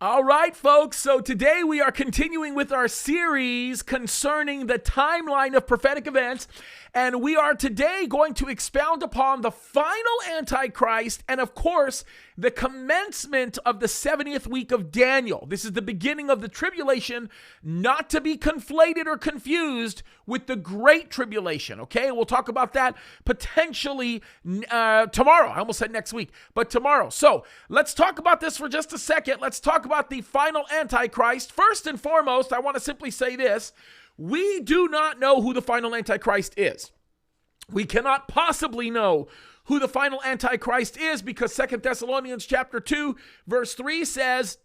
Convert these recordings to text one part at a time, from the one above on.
All right, folks. So today we are continuing with our series concerning the timeline of prophetic events. And we are today going to expound upon the final Antichrist and, of course, the commencement of the 70th week of Daniel. This is the beginning of the tribulation, not to be conflated or confused with the Great Tribulation, okay? We'll talk about that potentially tomorrow. I almost said next week, but tomorrow. So let's talk about this for just a second. Let's talk about the final Antichrist. First and foremost, I want to simply say this. We do not know who the final Antichrist is. We cannot possibly know who the final Antichrist is because 2 Thessalonians chapter 2, verse 3 says,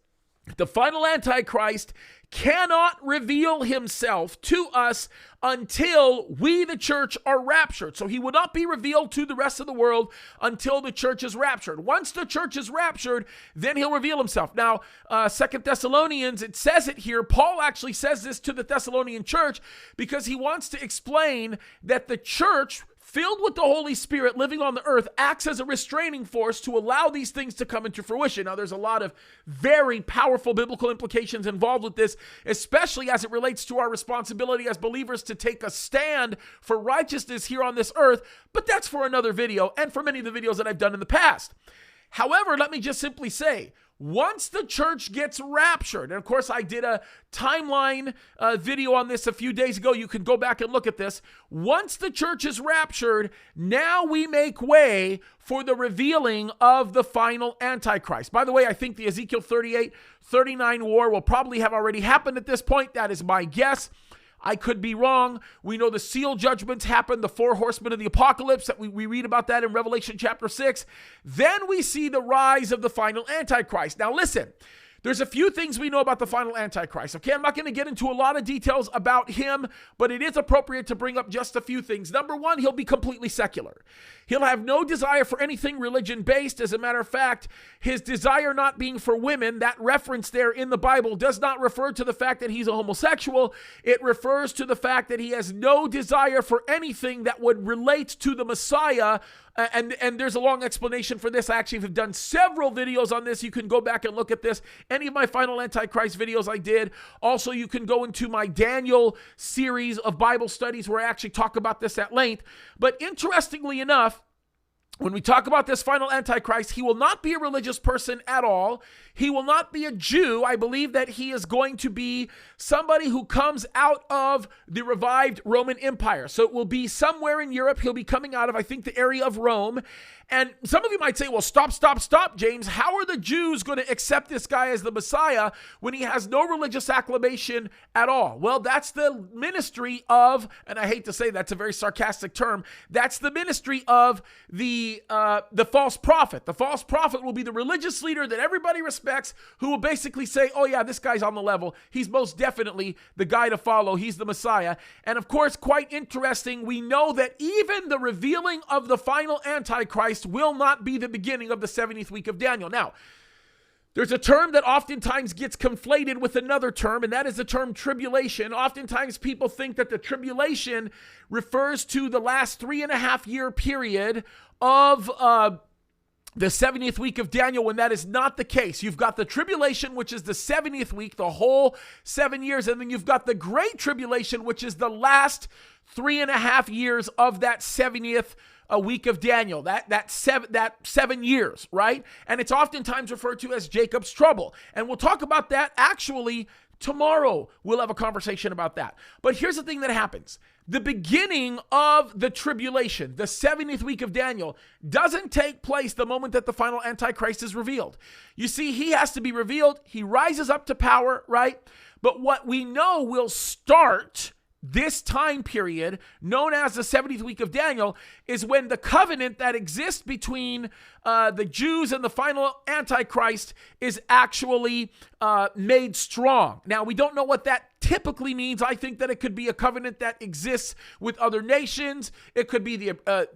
the final Antichrist cannot reveal himself to us until we, the church, are raptured. So he will not be revealed to the rest of the world until the church is raptured. Once the church is raptured, then he'll reveal himself. Now, 2 Thessalonians, it says it here. Paul actually says this to the Thessalonian church because he wants to explain that the church, filled with the Holy Spirit, living on the earth, acts as a restraining force to allow these things to come into fruition. Now, there's a lot of very powerful biblical implications involved with this, especially as it relates to our responsibility as believers to take a stand for righteousness here on this earth, but that's for another video and for many of the videos that I've done in the past. However, let me just simply say, once the church gets raptured, and of course I did a timeline video on this a few days ago. You can go back and look at this. Once the church is raptured, now we make way for the revealing of the final Antichrist. By the way, I think the Ezekiel 38-39 war will probably have already happened at this point. That is my guess. I could be wrong. We know the seal judgments happened, the 4 horsemen of the apocalypse, that we read about that in Revelation chapter 6. Then we see the rise of the final Antichrist. Now listen, there's a few things we know about the final Antichrist, okay? I'm not going to get into a lot of details about him, but it is appropriate to bring up just a few things. Number one, he'll be completely secular. He'll have no desire for anything religion-based. As a matter of fact, his desire not being for women, that reference there in the Bible does not refer to the fact that he's a homosexual. It refers to the fact that he has no desire for anything that would relate to the Messiah. And there's a long explanation for this. I actually have done several videos on this. You can go back and look at this. Any of my final Antichrist videos I did. Also, you can go into my Daniel series of Bible studies where I actually talk about this at length. But interestingly enough, when we talk about this final Antichrist, he will not be a religious person at all. He will not be a Jew. I believe that he is going to be somebody who comes out of the revived Roman Empire. So it will be somewhere in Europe. He'll be coming out of, I think, the area of Rome. And some of you might say, well, stop, James. How are the Jews going to accept this guy as the Messiah when he has no religious acclamation at all? Well, that's the ministry of, and I hate to say that's a very sarcastic term, that's the ministry of the false prophet. The false prophet will be the religious leader that everybody respects, who will basically say, oh yeah, this guy's on the level. He's most definitely the guy to follow. He's the Messiah. And of course, quite interesting, we know that even the revealing of the final Antichrist will not be the beginning of the 70th week of Daniel. Now, there's a term that oftentimes gets conflated with another term, and that is the term tribulation. Oftentimes people think that the tribulation refers to the last 3.5 year period of the 70th week of Daniel, when that is not the case. You've got the tribulation, which is the 70th week, the whole 7 years, and then you've got the great tribulation, which is the last 3.5 years of that 70th a week of Daniel, that 7 years, right? And it's oftentimes referred to as Jacob's trouble. And we'll talk about that actually tomorrow. We'll have a conversation about that. But here's the thing that happens. The beginning of the tribulation, the 70th week of Daniel, doesn't take place the moment that the final Antichrist is revealed. You see, he has to be revealed. He rises up to power, right? But what we know will start this time period, known as the 70th week of Daniel, is when the covenant that exists between the Jews and the final Antichrist is actually made strong. Now, we don't know what that typically means. I think that it could be a covenant that exists with other nations. It could be the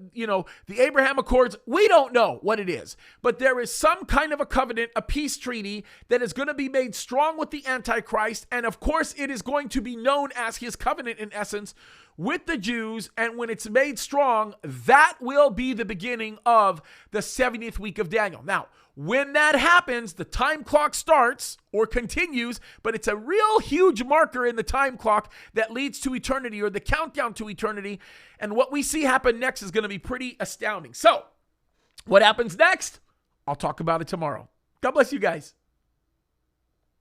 Abraham Accords. We don't know what it is, but there is some kind of a covenant, a peace treaty that is going to be made strong with the Antichrist. And of course, it is going to be known as his covenant in essence with the Jews, and when it's made strong, that will be the beginning of the 70th week of Daniel. Now, when that happens, the time clock starts or continues, but it's a real huge marker in the time clock that leads to eternity, or the countdown to eternity. And what we see happen next is going to be pretty astounding. So, what happens next? I'll talk about it tomorrow. God bless you guys.